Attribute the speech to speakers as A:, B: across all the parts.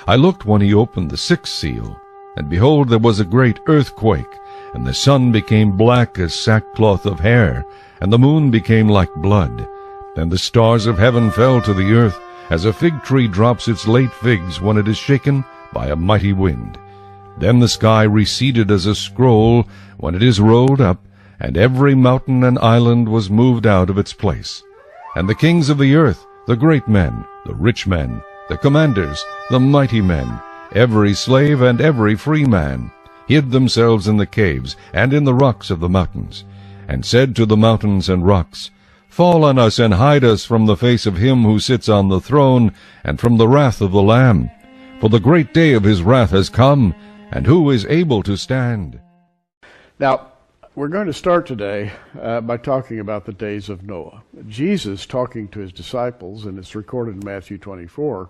A: I looked when he opened the sixth seal, and behold, there was a great earthquake, and the sun became black as sackcloth of hair, and the moon became like blood. And the stars of heaven fell to the earth, as a fig tree drops its late figs when it is shaken by a mighty wind. Then the sky receded as a scroll when it is rolled up, and every mountain and island was moved out of its place. And the kings of the earth, the great men, the rich men, the commanders, the mighty men, every slave and every free man, hid themselves in the caves and in the rocks of the mountains, and said to the mountains and rocks, Fall on us and hide us from the face of him who sits on the throne, and from the wrath of the Lamb. For the great day of his wrath has come, and who is able to stand?
B: Now, we're going to start today by talking about the days of Noah. Jesus, talking to his disciples, and it's recorded in Matthew 24,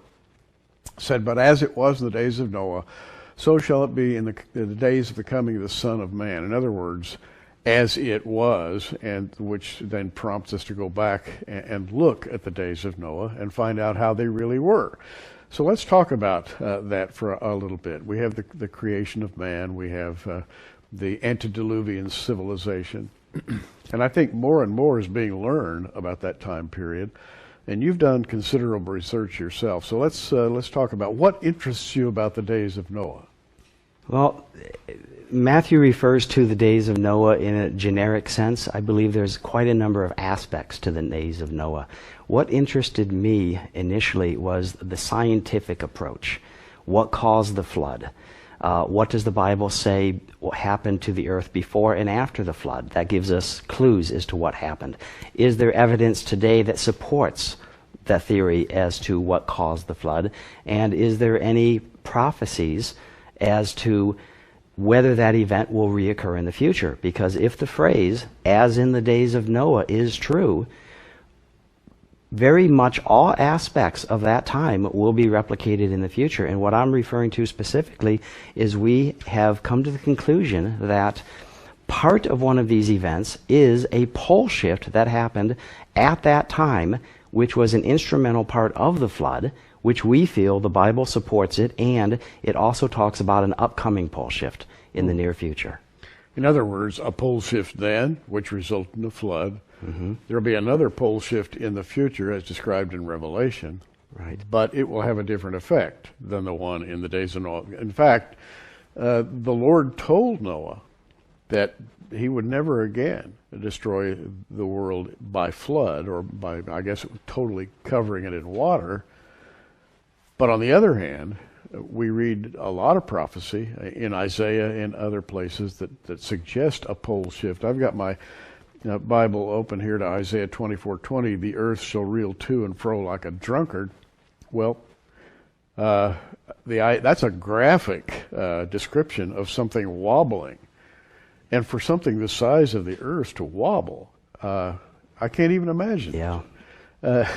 B: said, But as it was in the days of Noah, so shall it be in the days of the coming of the Son of Man. In other words, as it was, and which then prompts us to go back and look at the days of Noah and find out how they really were. So let's talk about that for a little bit. We have the creation of man. We have the antediluvian civilization. And I think more and more is being learned about that time period. And you've done considerable research yourself. So let's talk about what interests you about the days of Noah.
C: Well, Matthew refers to the days of Noah in a generic sense. I believe there's quite a number of aspects to the days of Noah. What interested me initially was the scientific approach. What caused the flood? What does the Bible say happened to the earth before and after the flood? That gives us clues as to what happened. Is there evidence today that supports the theory as to what caused the flood? And is there any prophecies as to whether that event will reoccur in the future? Because if the phrase, as in the days of Noah, is true, very much all aspects of that time will be replicated in the future. And what I'm referring to specifically is we have come to the conclusion that part of one of these events is a pole shift that happened at that time, which was an instrumental part of the flood, which we feel the Bible supports it, and it also talks about an upcoming pole shift in the near future.
B: In other words, a pole shift then, which resulted in a flood. There will be another pole shift in the future as described in Revelation.
C: Right.
B: But it will have a different effect than the one in the days of Noah. In fact, the Lord told Noah that he would never again destroy the world by flood, or by, I guess, totally covering it in water. But on the other hand, we read a lot of prophecy in Isaiah and other places that suggest a pole shift. I've got my Bible open here to Isaiah 24:20. The earth shall reel to and fro like a drunkard. Well, that's a graphic description of something wobbling. And for something the size of the earth to wobble, I can't even imagine.
C: Yeah.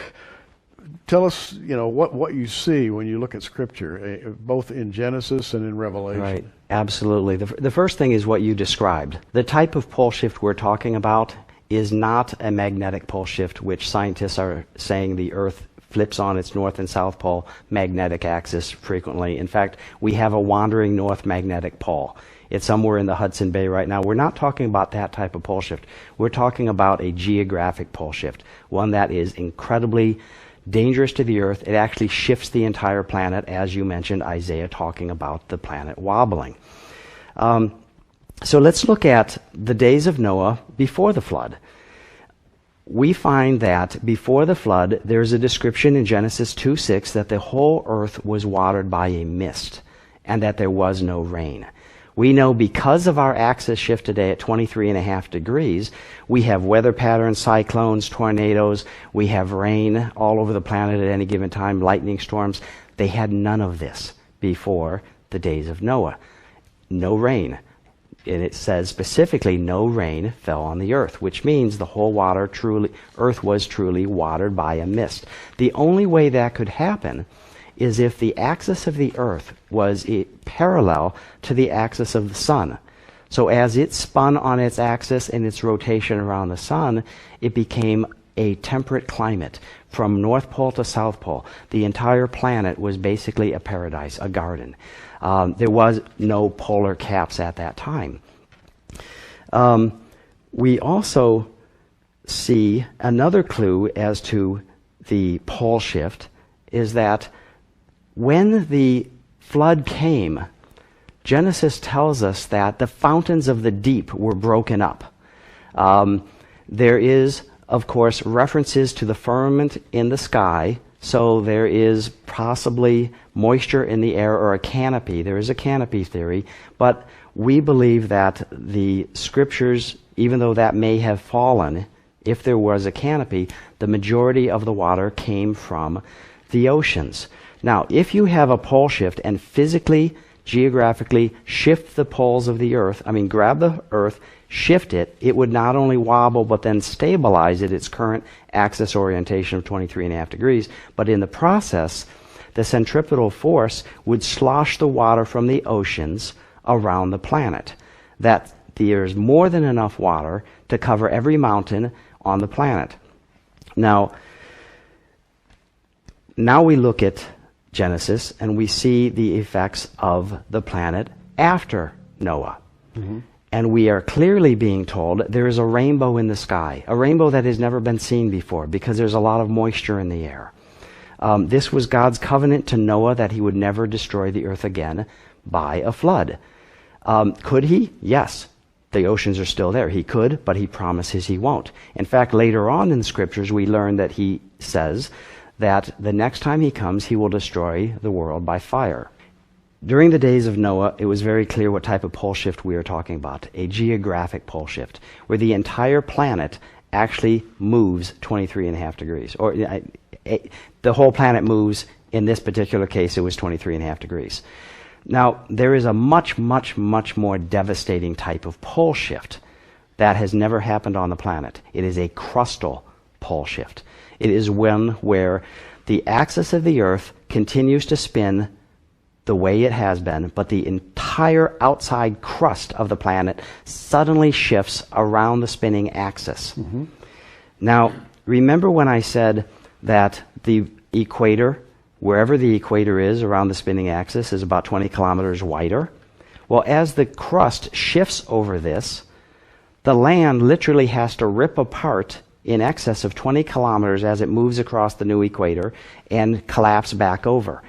B: Tell us, what you see when you look at Scripture, both in Genesis and in Revelation.
C: Right, absolutely. The first thing is what you described. The type of pole shift we're talking about is not a magnetic pole shift, which scientists are saying the Earth flips on its north and south pole magnetic axis frequently. In fact, we have a wandering north magnetic pole. It's somewhere in the Hudson Bay right now. We're not talking about that type of pole shift. We're talking about a geographic pole shift, one that is incredibly dangerous to the Earth. It actually shifts the entire planet, as you mentioned, Isaiah talking about the planet wobbling. So let's look at the days of Noah before the flood. We find that before the flood, there's a description in Genesis 2:6 that the whole earth was watered by a mist and that there was no rain. We know because of our axis shift today at 23.5 degrees, we have weather patterns, cyclones, tornadoes, we have rain all over the planet at any given time, lightning storms. They had none of this before the days of Noah. No rain. And it says specifically no rain fell on the earth, which means the whole earth was truly watered by a mist. The only way that could happen is if the axis of the earth was parallel to the axis of the sun. So as it spun on its axis in its rotation around the sun, it became a temperate climate. from North Pole to South Pole. The entire planet was basically a paradise, a garden. There was no polar caps at that time. We also see another clue as to the pole shift is that when the flood came, Genesis tells us that the fountains of the deep were broken up. There is, of course, references to the firmament in the sky, so there is possibly moisture in the air or a canopy. There is a canopy theory, but we believe that the scriptures, even though that may have fallen, if there was a canopy, the majority of the water came from the oceans. Now, if you have a pole shift and physically, geographically shift the poles of the earth, grab the earth, shift it, it would not only wobble but then stabilize at its current axis orientation of 23.5 degrees, but in the process, the centripetal force would slosh the water from the oceans around the planet. That there's more than enough water to cover every mountain on the planet. Now we look at Genesis and we see the effects of the planet after Noah. Mm-hmm. And we are clearly being told there is a rainbow in the sky, a rainbow that has never been seen before because there's a lot of moisture in the air. This was God's covenant to Noah that he would never destroy the earth again by a flood. Could he? Yes. The oceans are still there. He could, but he promises he won't. In fact, later on in the scriptures, we learn that he says that the next time he comes, he will destroy the world by fire. During the days of Noah, it was very clear what type of pole shift we are talking about, a geographic pole shift, where the entire planet actually moves 23.5 degrees. Or the whole planet moves, in this particular case, it was 23.5 degrees. Now, there is a much, much, much more devastating type of pole shift that has never happened on the planet. It is a crustal pole shift. It is one where the axis of the Earth continues to spin the way it has been, but the entire outside crust of the planet suddenly shifts around the spinning axis. Mm-hmm. Now, remember when I said that the equator, wherever the equator is around the spinning axis, is about 20 kilometers wider? Well, as the crust shifts over this, the land literally has to rip apart in excess of 20 kilometers as it moves across the new equator and collapse back over.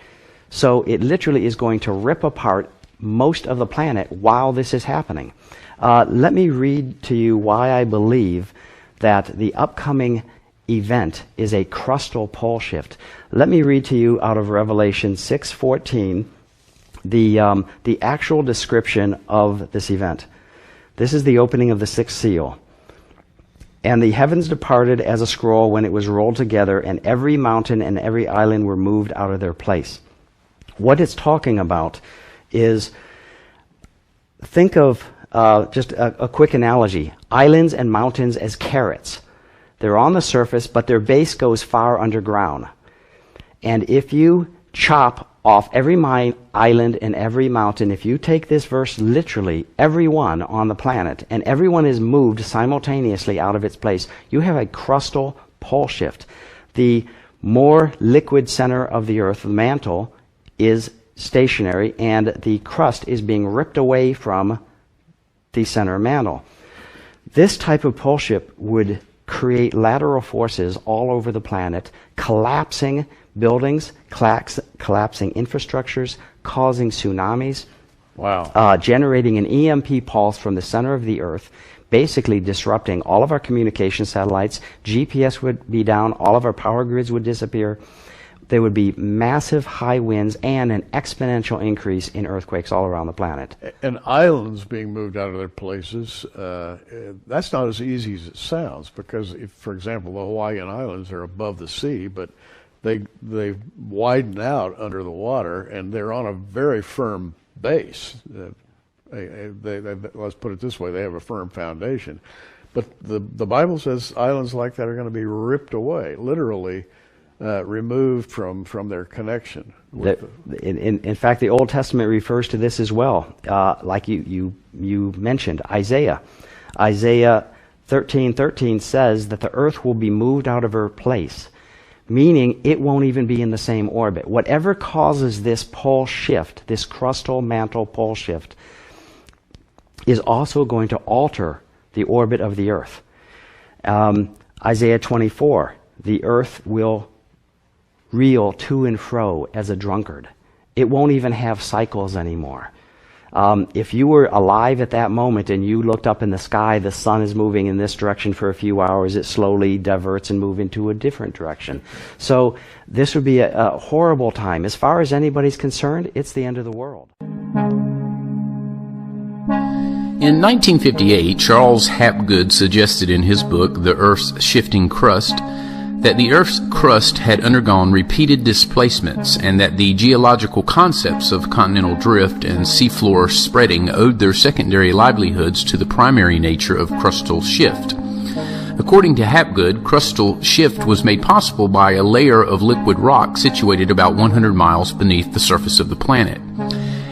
C: So it literally is going to rip apart most of the planet while this is happening. Let me read to you why I believe that the upcoming event is a crustal pole shift. Let me read to you out of Revelation 6:14 the actual description of this event. This is the opening of the sixth seal. And the heavens departed as a scroll when it was rolled together, and every mountain and every island were moved out of their place. What it's talking about is, think of just a quick analogy. Islands and mountains as carrots. They're on the surface, but their base goes far underground. And if you chop off every island and every mountain, if you take this verse literally, everyone on the planet, and everyone is moved simultaneously out of its place, you have a crustal pole shift. The more liquid center of the earth, the mantle, is stationary, and the crust is being ripped away from the center mantle. This type of pole shift would create lateral forces all over the planet, collapsing buildings, collapsing infrastructures, causing tsunamis, generating an EMP pulse from the center of the earth, basically disrupting all of our communication satellites. GPS would be down, all of our power grids would disappear. There would be massive high winds and an exponential increase in earthquakes all around the planet.
B: And islands being moved out of their places, that's not as easy as it sounds, because if, for example, the Hawaiian Islands are above the sea, but they widen out under the water, and they're on a very firm base. Let's put it this way, they have a firm foundation. But the Bible says islands like that are going to be ripped away, literally removed from their connection.
C: In fact, the Old Testament refers to this as well. Like you mentioned, Isaiah 13:13 says that the earth will be moved out of her place. meaning it won't even be in the same orbit. Whatever causes this pole shift, this crustal mantle pole shift, is also going to alter the orbit of the Earth. Isaiah 24, the Earth will reel to and fro as a drunkard. It won't even have cycles anymore. If you were alive at that moment and you looked up in the sky, the sun is moving in this direction for a few hours, it slowly diverts and moves into a different direction. So this would be a horrible time. As far as anybody's concerned, it's the end of the world.
D: In 1958, Charles Hapgood suggested in his book, The Earth's Shifting Crust, that the Earth's crust had undergone repeated displacements and that the geological concepts of continental drift and seafloor spreading owed their secondary livelihoods to the primary nature of crustal shift. According to Hapgood, crustal shift was made possible by a layer of liquid rock situated about 100 miles beneath the surface of the planet.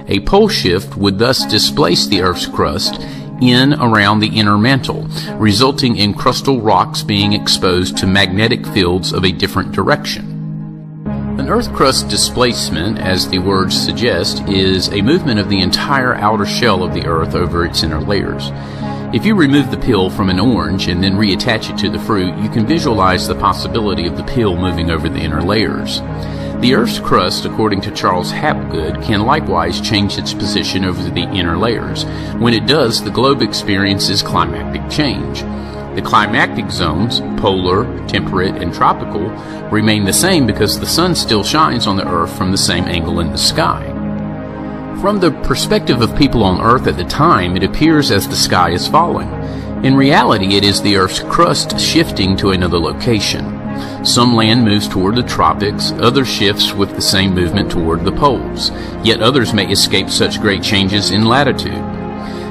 D: A pole shift would thus displace the Earth's crust in around the inner mantle, resulting in crustal rocks being exposed to magnetic fields of a different direction. An Earth crust displacement, as the words suggest, is a movement of the entire outer shell of the Earth over its inner layers. If you remove the peel from an orange and then reattach it to the fruit, you can visualize the possibility of the peel moving over the inner layers. The Earth's crust, according to Charles Hapgood, can likewise change its position over the inner layers. When it does, the globe experiences climactic change. The climactic zones, polar, temperate, and tropical, remain the same because the sun still shines on the Earth from the same angle in the sky. From the perspective of people on Earth at the time, it appears as the sky is falling. In reality, it is the Earth's crust shifting to another location. Some land moves toward the tropics, others shifts with the same movement toward the poles, yet others may escape such great changes in latitude.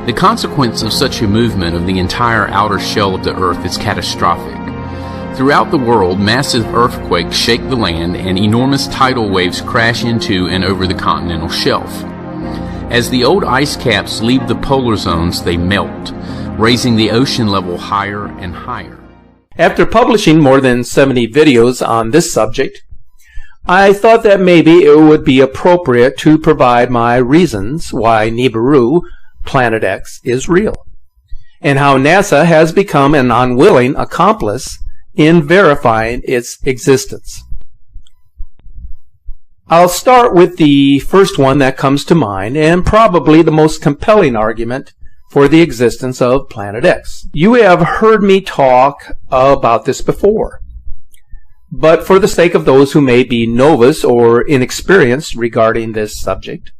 D: The consequence of such a movement of the entire outer shell of the Earth is catastrophic. Throughout the world, massive earthquakes shake the land and enormous tidal waves crash into and over the continental shelf. As the old ice caps leave the polar zones, they melt, raising the ocean level higher and higher.
E: After publishing more than 70 videos on this subject, I thought that maybe it would be appropriate to provide my reasons why Nibiru Planet X is real, and how NASA has become an unwilling accomplice in verifying its existence. I'll start with the first one that comes to mind, and probably the most compelling argument for the existence of Planet X. You have heard me talk about this before, but for the sake of those who may be novice or inexperienced regarding this subject,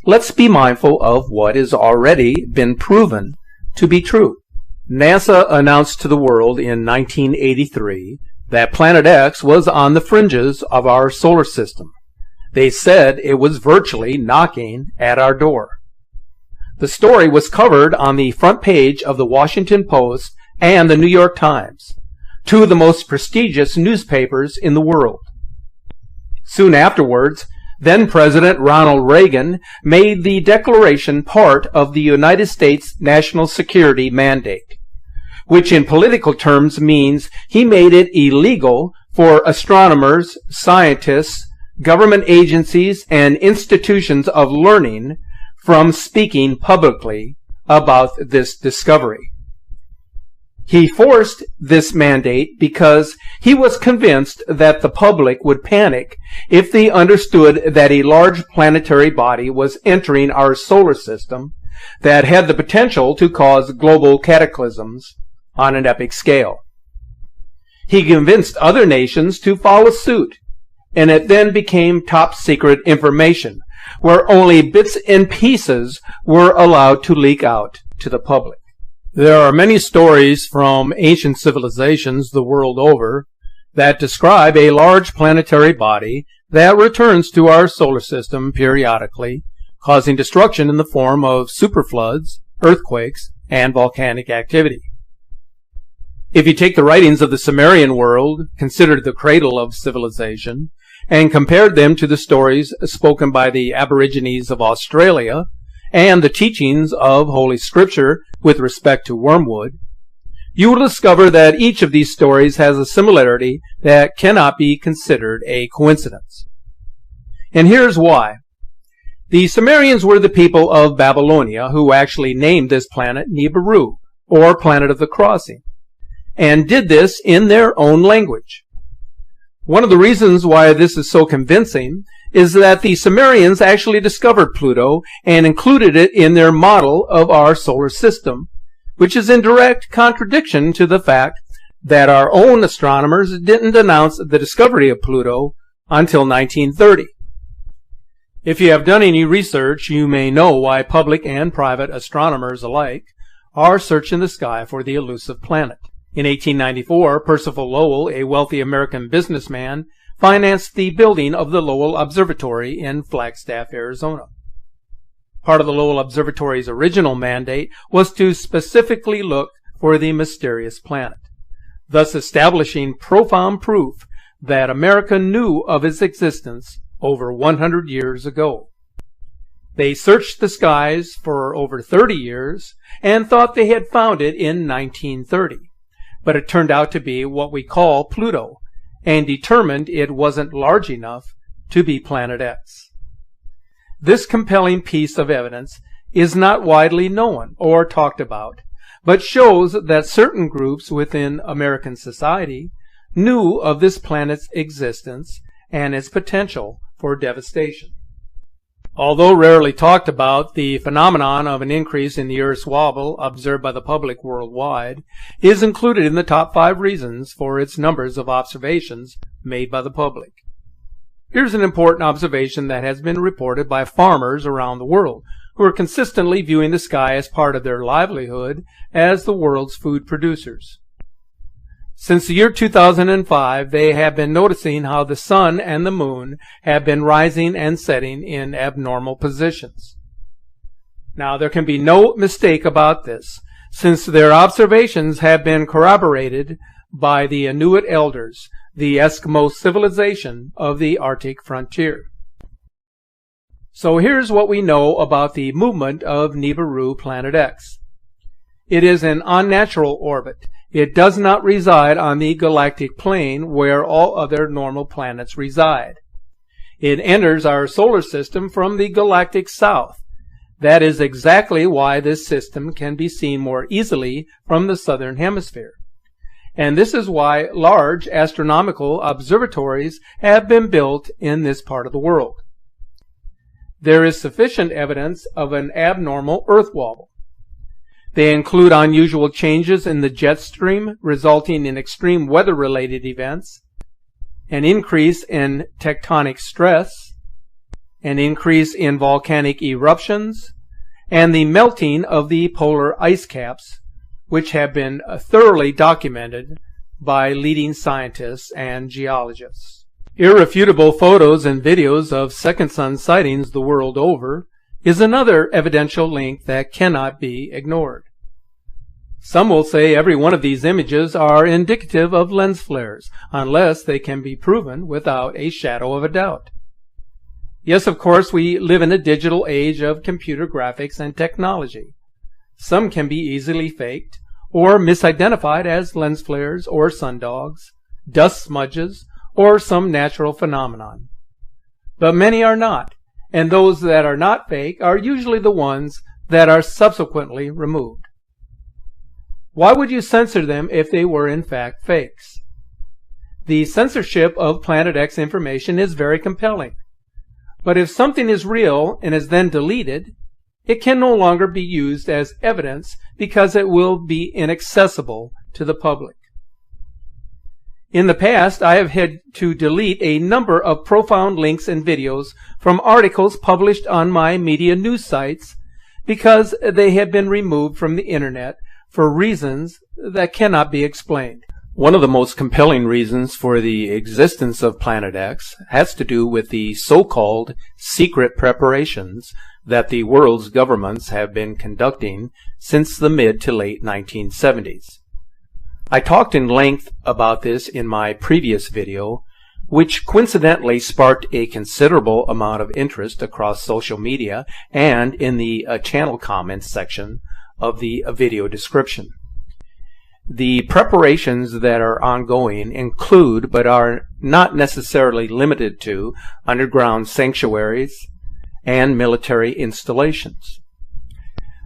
E: let's be mindful of what has already been proven to be true. NASA announced to the world in 1983 that Planet X was on the fringes of our solar system. They said it was virtually knocking at our door. The story was covered on the front page of the Washington Post and the New York Times, two of the most prestigious newspapers in the world. Soon afterwards, then-President Ronald Reagan made the declaration part of the United States national security mandate, which in political terms means he made it illegal for astronomers, scientists, government agencies, and institutions of learning from speaking publicly about this discovery. He forced this mandate because he was convinced that the public would panic if they understood that a large planetary body was entering our solar system that had the potential to cause global cataclysms on an epic scale. He convinced other nations to follow suit, and it then became top secret information, where only bits and pieces were allowed to leak out to the public. There are many stories from ancient civilizations the world over that describe a large planetary body that returns to our solar system periodically, causing destruction in the form of superfloods, earthquakes, and volcanic activity. If you take the writings of the Sumerian world, considered the cradle of civilization, and compared them to the stories spoken by the Aborigines of Australia and the teachings of Holy Scripture with respect to wormwood, you will discover that each of these stories has a similarity that cannot be considered a coincidence. And here's why. The Sumerians were the people of Babylonia who actually named this planet Nibiru, or Planet of the Crossing, and did this in their own language. One of the reasons why this is so convincing is that the Sumerians actually discovered Pluto and included it in their model of our solar system, which is in direct contradiction to the fact that our own astronomers didn't announce the discovery of Pluto until 1930. If you have done any research, you may know why public and private astronomers alike are searching the sky for the elusive planet. In 1894, Percival Lowell, a wealthy American businessman, financed the building of the Lowell Observatory in Flagstaff, Arizona. Part of the Lowell Observatory's original mandate was to specifically look for the mysterious planet, thus establishing profound proof that America knew of its existence over 100 years ago. They searched the skies for over 30 years and thought they had found it in 1930, but it turned out to be what we call Pluto, and determined it wasn't large enough to be Planet X. This compelling piece of evidence is not widely known or talked about, but shows that certain groups within American society knew of this planet's existence and its potential for devastation. Although rarely talked about, the phenomenon of an increase in the Earth's wobble observed by the public worldwide is included in the top 5 reasons for its numbers of observations made by the public. Here's an important observation that has been reported by farmers around the world, who are consistently viewing the sky as part of their livelihood as the world's food producers. Since the year 2005, they have been noticing how the sun and the moon have been rising and setting in abnormal positions. Now, there can be no mistake about this, since their observations have been corroborated by the Inuit elders, the Eskimo civilization of the Arctic frontier. So here's what we know about the movement of Nibiru Planet X. It is an unnatural orbit. It does not reside on the galactic plane where all other normal planets reside. It enters our solar system from the galactic south. That is exactly why this system can be seen more easily from the southern hemisphere. And this is why large astronomical observatories have been built in this part of the world. There is sufficient evidence of an abnormal Earth wobble. They include unusual changes in the jet stream resulting in extreme weather-related events, an increase in tectonic stress, an increase in volcanic eruptions, and the melting of the polar ice caps, which have been thoroughly documented by leading scientists and geologists. Irrefutable photos and videos of second sun sightings the world over is another evidential link that cannot be ignored. Some will say every one of these images are indicative of lens flares, unless they can be proven without a shadow of a doubt. Yes, of course, we live in a digital age of computer graphics and technology. Some can be easily faked or misidentified as lens flares or sundogs, dust smudges, or some natural phenomenon. But many are not, and those that are not fake are usually the ones that are subsequently removed. Why would you censor them if they were in fact fakes? The censorship of Planet X information is very compelling. But if something is real and is then deleted, it can no longer be used as evidence because it will be inaccessible to the public. In the past, I have had to delete a number of profound links and videos from articles published on my media news sites because they have been removed from the internet for reasons that cannot be explained. One of the most compelling reasons for the existence of Planet X has to do with the so-called secret preparations that the world's governments have been conducting since the mid to late 1970s. I talked in length about this in my previous video, which coincidentally sparked a considerable amount of interest across social media and in the channel comments section of the video description. The preparations that are ongoing include, but are not necessarily limited to, underground sanctuaries and military installations.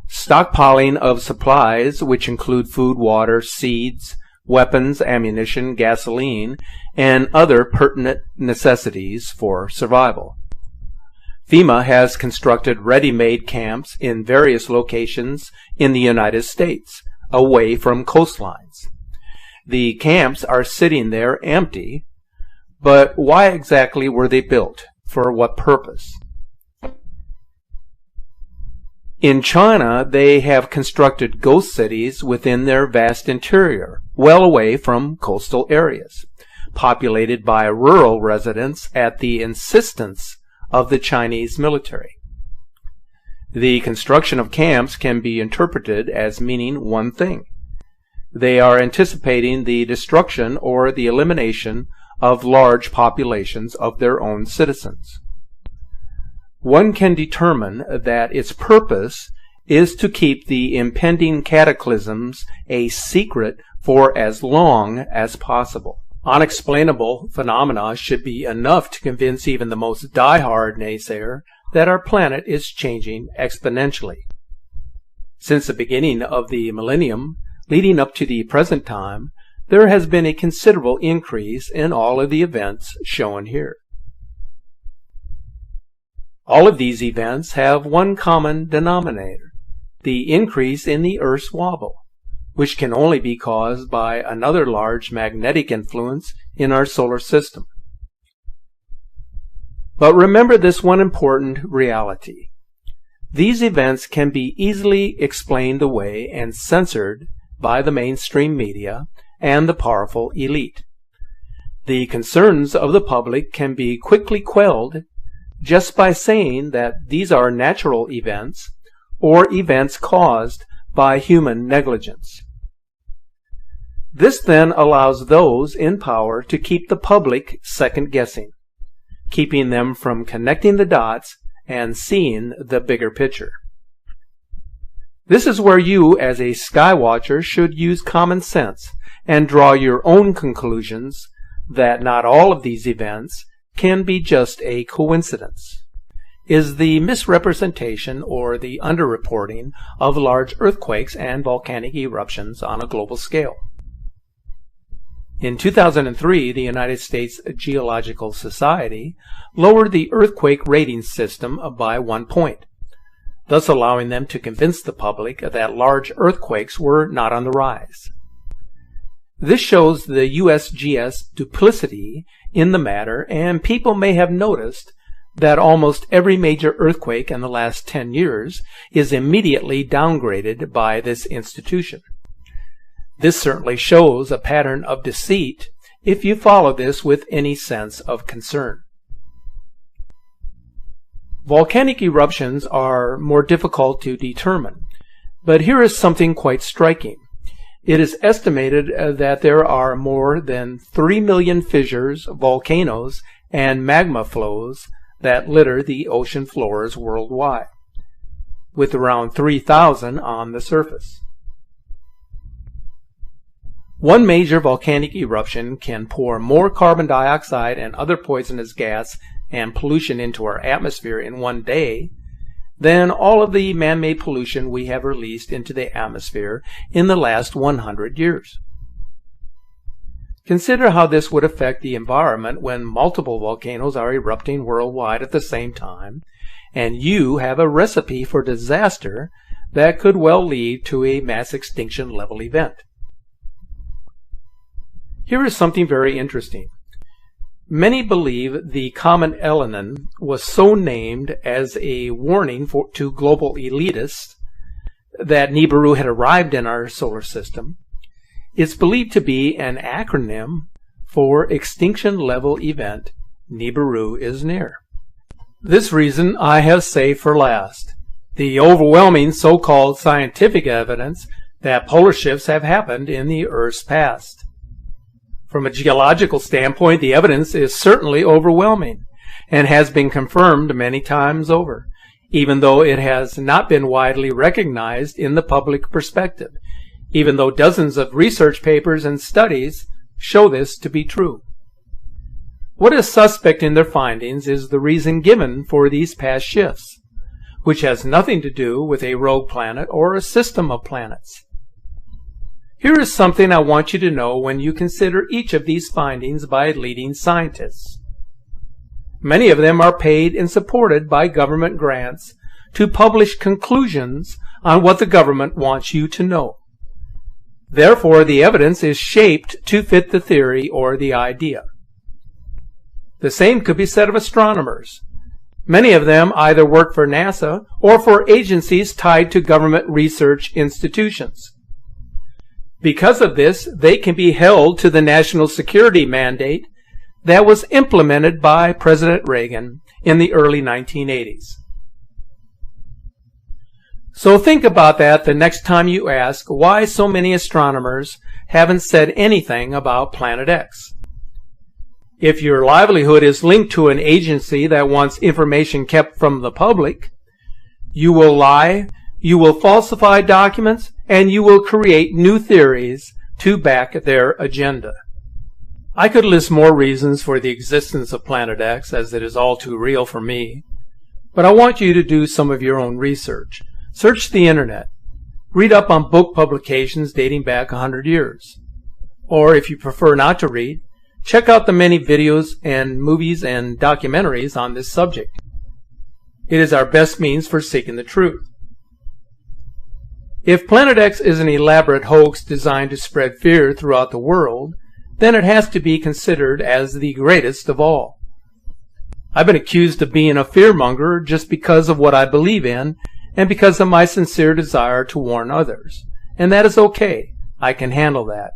E: Stockpiling of supplies, which include food, water, seeds, weapons, ammunition, gasoline, and other pertinent necessities for survival. FEMA has constructed ready-made camps in various locations in the United States, away from coastlines. The camps are sitting there empty, but why exactly were they built? For what purpose? In China, they have constructed ghost cities within their vast interior, well away from coastal areas, populated by rural residents at the insistence of the Chinese military. The construction of camps can be interpreted as meaning one thing. They are anticipating the destruction or the elimination of large populations of their own citizens. One can determine that its purpose is to keep the impending cataclysms a secret for as long as possible. Unexplainable phenomena should be enough to convince even the most die-hard naysayer that our planet is changing exponentially. Since the beginning of the millennium, leading up to the present time, there has been a considerable increase in all of the events shown here. All of these events have one common denominator, the increase in the Earth's wobble, which can only be caused by another large magnetic influence in our solar system. But remember this one important reality. These events can be easily explained away and censored by the mainstream media and the powerful elite. The concerns of the public can be quickly quelled just by saying that these are natural events or events caused by human negligence. This then allows those in power to keep the public second-guessing, keeping them from connecting the dots and seeing the bigger picture. This is where you, as a sky watcher, should use common sense and draw your own conclusions that not all of these events can be just a coincidence. Is the misrepresentation or the underreporting of large earthquakes and volcanic eruptions on a global scale. In 2003, the United States Geological Society lowered the earthquake rating system by 1 point, thus allowing them to convince the public that large earthquakes were not on the rise. This shows the USGS duplicity in the matter, and people may have noticed that almost every major earthquake in the last 10 years is immediately downgraded by this institution. This certainly shows a pattern of deceit if you follow this with any sense of concern. Volcanic eruptions are more difficult to determine, but here is something quite striking. It is estimated that there are more than 3 million fissures, volcanoes, and magma flows that litter the ocean floors worldwide, with around 3,000 on the surface. One major volcanic eruption can pour more carbon dioxide and other poisonous gas and pollution into our atmosphere in one day than all of the man-made pollution we have released into the atmosphere in the last 100 years. Consider how this would affect the environment when multiple volcanoes are erupting worldwide at the same time, and you have a recipe for disaster that could well lead to a mass extinction level event. Here is something very interesting. Many believe the comet Eldem was so named as a warning to global elitists that Nibiru had arrived in our solar system. It's believed to be an acronym for Extinction Level Event. Nibiru is near. This reason I have saved for last. The overwhelming so-called scientific evidence that polar shifts have happened in the Earth's past. From a geological standpoint, the evidence is certainly overwhelming and has been confirmed many times over, even though it has not been widely recognized in the public perspective. even though dozens of research papers and studies show this to be true. What is suspect in their findings is the reason given for these past shifts, which has nothing to do with a rogue planet or a system of planets. Here is something I want you to know when you consider each of these findings by leading scientists. Many of them are paid and supported by government grants to publish conclusions on what the government wants you to know. Therefore, the evidence is shaped to fit the theory or the idea. The same could be said of astronomers. Many of them either work for NASA or for agencies tied to government research institutions. Because of this, they can be held to the national security mandate that was implemented by President Reagan in the early 1980s. So think about that the next time you ask why so many astronomers haven't said anything about Planet X. If your livelihood is linked to an agency that wants information kept from the public, you will lie, you will falsify documents, and you will create new theories to back their agenda. I could list more reasons for the existence of Planet X, as it is all too real for me, but I want you to do some of your own research. Search the internet. Read up on book publications dating back 100 years. Or if you prefer not to read, check out the many videos and movies and documentaries on this subject. It is our best means for seeking the truth. If Planet X is an elaborate hoax designed to spread fear throughout the world, then it has to be considered as the greatest of all. I've been accused of being a fearmonger just because of what I believe in and because of my sincere desire to warn others. And that is okay. I can handle that.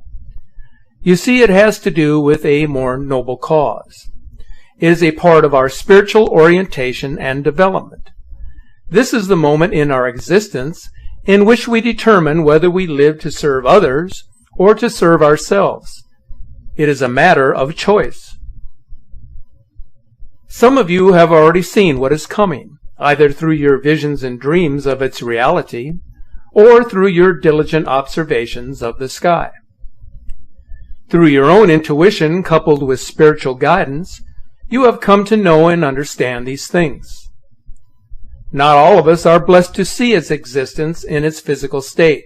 E: You see, it has to do with a more noble cause. It is a part of our spiritual orientation and development. This is the moment in our existence in which we determine whether we live to serve others or to serve ourselves. It is a matter of choice. Some of you have already seen what is coming, either through your visions and dreams of its reality, or through your diligent observations of the sky. Through your own intuition coupled with spiritual guidance, you have come to know and understand these things. Not all of us are blessed to see its existence in its physical state.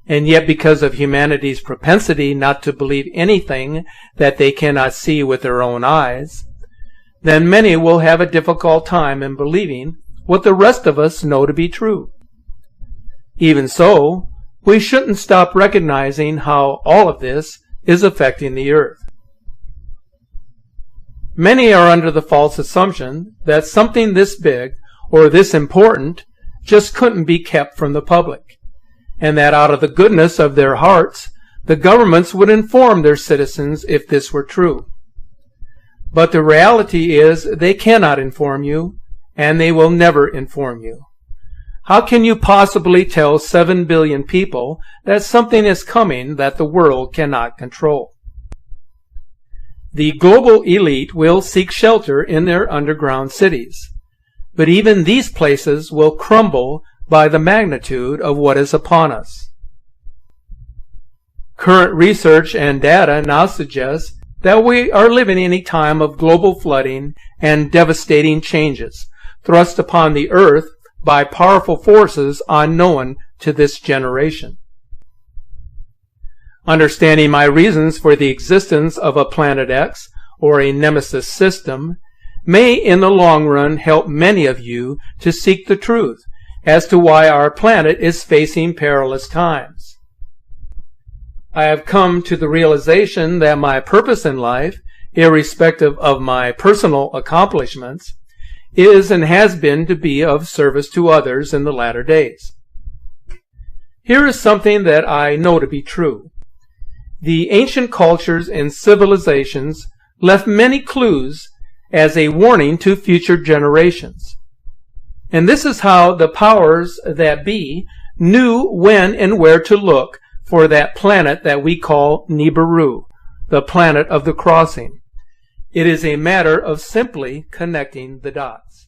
E: And yet, because of humanity's propensity not to believe anything that they cannot see with their own eyes, then many will have a difficult time in believing what the rest of us know to be true. Even so, we shouldn't stop recognizing how all of this is affecting the earth. Many are under the false assumption that something this big or this important just couldn't be kept from the public, and that out of the goodness of their hearts, the governments would inform their citizens if this were true. But the reality is they cannot inform you, and they will never inform you. How can you possibly tell 7 billion people that something is coming that the world cannot control? The global elite will seek shelter in their underground cities, but even these places will crumble by the magnitude of what is upon us. Current research and data now suggest that we are living in a time of global flooding and devastating changes thrust upon the earth by powerful forces unknown to this generation. Understanding my reasons for the existence of a Planet X or a nemesis system may in the long run help many of you to seek the truth as to why our planet is facing perilous times. I have come to the realization that my purpose in life, irrespective of my personal accomplishments, is and has been to be of service to others in the latter days. Here is something that I know to be true. The ancient cultures and civilizations left many clues as a warning to future generations. And this is how the powers that be knew when and where to look for that planet that we call Nibiru, the planet of the crossing. It is a matter of simply connecting the dots.